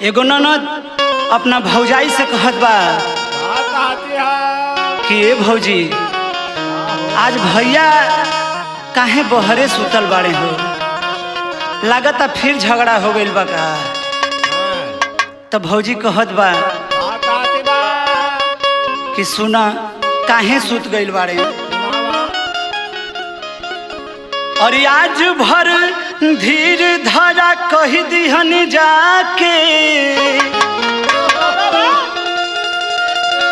एगो ननद अपना भौजाई से कहत बा कि ए भौजी आज भैया काहे बहरे सुतल बाड़े हो, लागता फिर झगड़ा हो गइल बा का। तो भौजी कहत बा कि सुना काहे सुत गइल बाड़े, और आज भर धीर धारा कह दिहनी जाके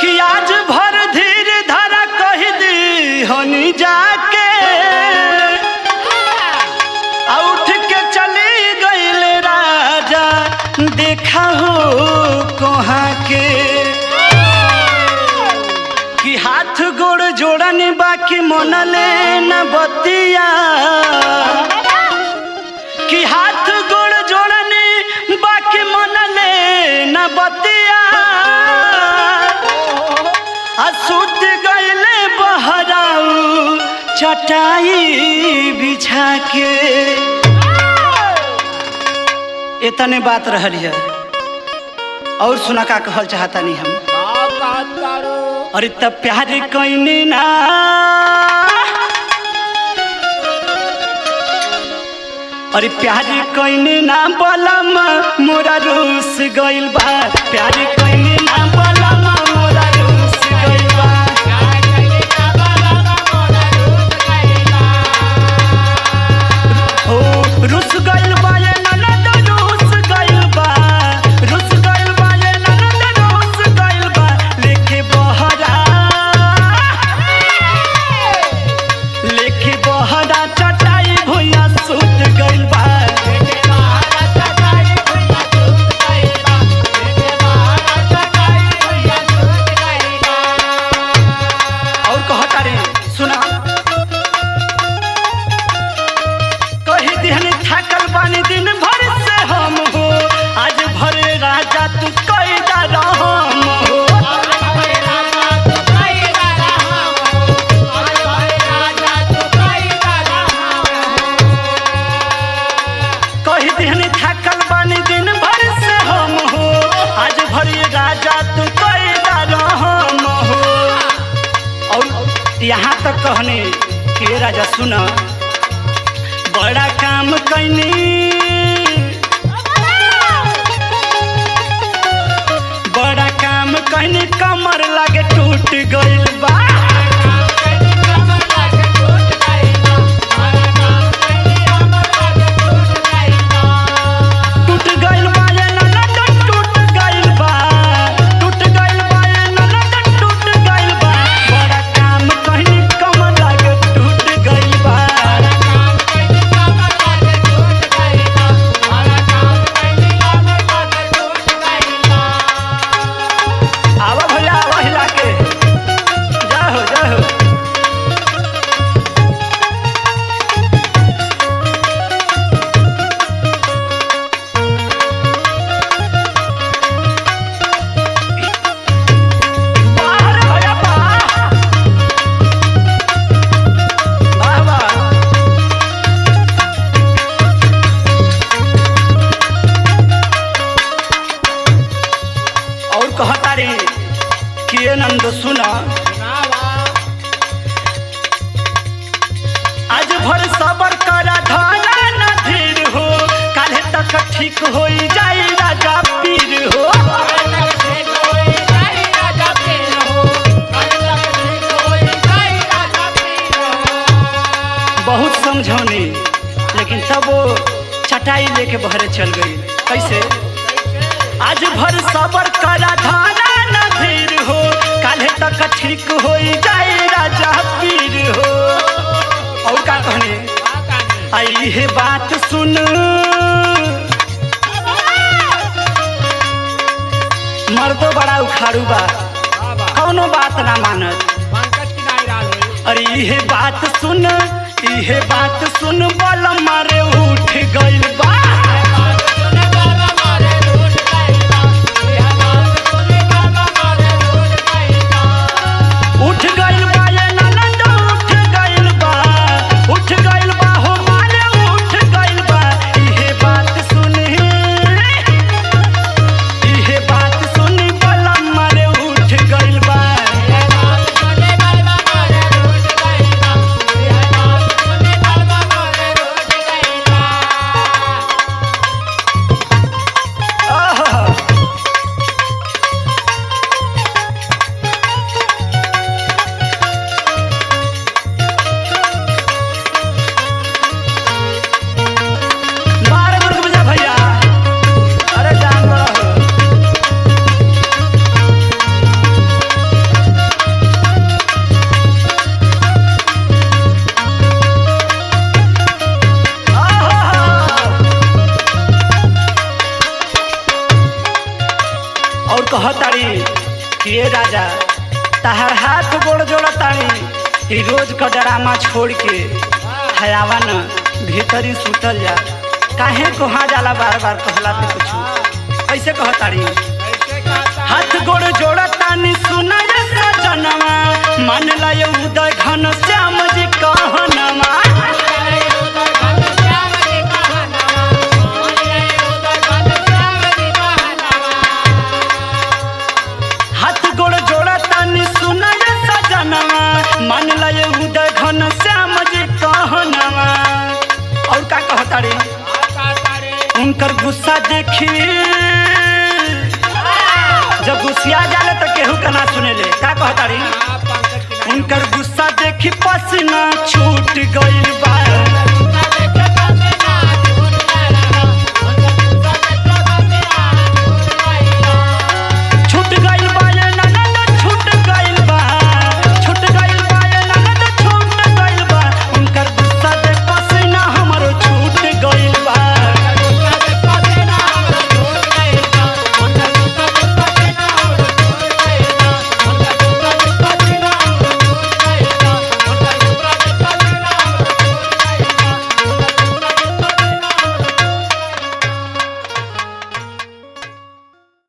कि आज भर धीर धारा कह दिहनी जाके उठ के चली गइल राजा देखा हो कहाँ के, कि हाथ गोड़ जोड़नी बाकी मनले न बतिया, कि हाथ गोड़ जोड़नी बाकी मनले न बतिया, सुत गइले बहराऊ चटाई बिछा के। इतने बात रह है और सुना का कहल चाहता नहीं हम, अरे तब प्यार कइनी ना, अरे प्यार कइनी ना बलम मोरा रूस गइल बा, प्यार कइनी ना बलम मोरा रूस गइल बा, ओ रूस गइल बा ये ननद रूस गइल बा, रूस गइल बा ये ननद रूस गइल बा, लेके बहरा चटाई भुइया सुत गइल बा, और कहता रे सुना कही दिहनी थकल बानी दिन भर से हम हो, आज भरे राजा तू कैदा रहम हो, कही दिहनी थकल बानी दिन भर से हम हो, आज भरे राजा तू कैदा रहम हो। और यहाँ तक कहने कि राजा सुना बड़ा काम कैनी, बड़ा काम कैनी कमर लागे टूट गइल बा, टूट गइल बा ये ननद टूट गइल बा, टूट गइल बा ये ननद टूट गइल बा, बड़ा काम कैनी कमर लागे टूट गइल बा। आवा भैया आवा हिला के जाहो जाहो, बाहर भैया वाह वाह वाह। और कहता रे कि ये नंद सुना आज भर सबर करा धारा न धीर हो, काल्हे तक ठीक हो जाई राजा पीर हो, बहुत समझौनी लेकिन तब वो चटाई लेके बहरे चल गई। कैसे आज भर सबर करा धारा न धीर हो, काल्हे तक ठीक हो जाए राजा पीर हो। और का कहने आई है बात सुन, मर्दो बड़ा उखाड़ू बा कौनो बात ना मानत, अरे इहे बात सुन, इहे बात सुन बल मारे उठ गइल बा, उठ गइल बा ये ननद उठ गइल बा, उठ गइल बा हो मारे उठ गइल बा, इहे बात सुन कहताड़ी कि ए राजा तहर हाथ गोड़ जोड़ताड़ी ई रोज का ड्रामा छोड़ के हयावा न भीतरी सुतल जा काहे कहाँ जाला बार बार कहला पे कुछ ऐसे कहताड़ी हाथ गोड़ जोड़तानी सुना रे सजनवा मान लाय उदय घन श्याम जी कहनवा हाथ गोड़ जोड़तानी सुना रे सजनवा मान लाय उदय घन श्याम जी कहनवा और का कहताड़ी उनकर गुस्सा देखी जब गुस्सिया जाले तो केहू का ना सुनेले का कहताड़ी उनकर गुस्सा देखी पसीना छूट गइल बा।